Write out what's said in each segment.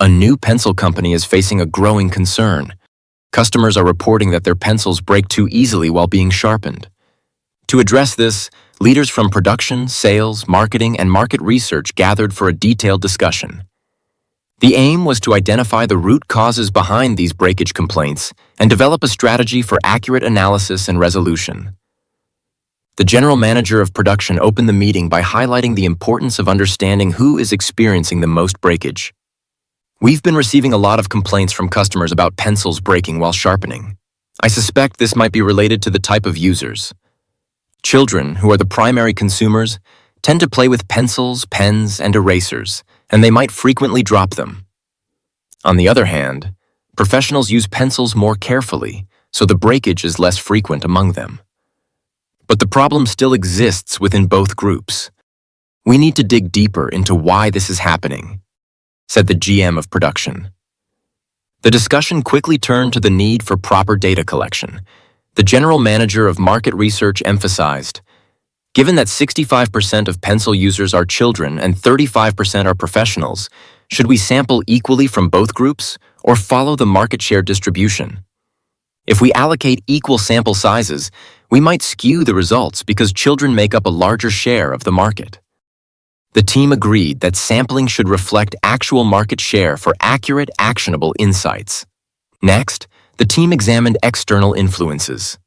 A new pencil company is facing a growing concern. Customers are reporting that their pencils break too easily while being sharpened. To address this, leaders from production, sales, marketing, and market research gathered for a detailed discussion. The aim was to identify the root causes behind these breakage complaints and develop a strategy for accurate analysis and resolution. The general manager of production opened the meeting by highlighting the importance of understanding who is experiencing the most breakage. We've been receiving a lot of complaints from customers about pencils breaking while sharpening. I suspect this might be related to the type of users. Children, who are the primary consumers, tend to play with pencils, pens, and erasers, and they might frequently drop them. On the other hand, professionals use pencils more carefully, so the breakage is less frequent among them. But the problem still exists within both groups. We need to dig deeper into why this is happening, said the GM of production. The discussion quickly turned to the need for proper data collection. The general manager of market research emphasized, given that 65% of pencil users are children and 35% are professionals, should we sample equally from both groups or follow the market share distribution? If we allocate equal sample sizes, we might skew the results because children make up a larger share of the market. The team agreed that sampling should reflect actual market share for accurate, actionable insights. Next, the team examined external influences.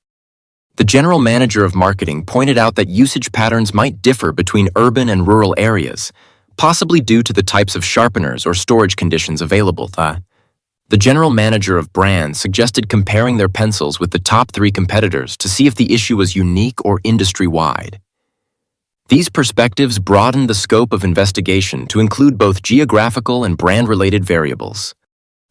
The general manager of marketing pointed out that usage patterns might differ between urban and rural areas, possibly due to the types of sharpeners or storage conditions available. The general manager of brands suggested comparing their pencils with the top 3 competitors to see if the issue was unique or industry-wide. These perspectives broadened the scope of investigation to include both geographical and brand-related variables.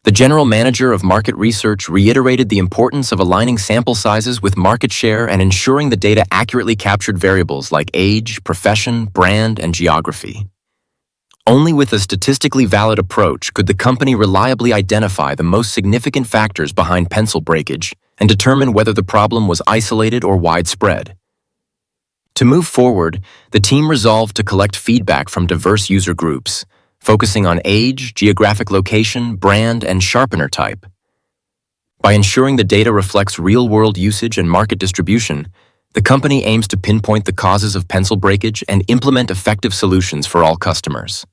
The general manager of market research reiterated the importance of aligning sample sizes with market share and ensuring the data accurately captured variables like age, profession, brand, and geography. Only with a statistically valid approach could the company reliably identify the most significant factors behind pencil breakage and determine whether the problem was isolated or widespread. To move forward, the team resolved to collect feedback from diverse user groups, focusing on age, geographic location, brand, and sharpener type. By ensuring the data reflects real-world usage and market distribution, the company aims to pinpoint the causes of pencil breakage and implement effective solutions for all customers.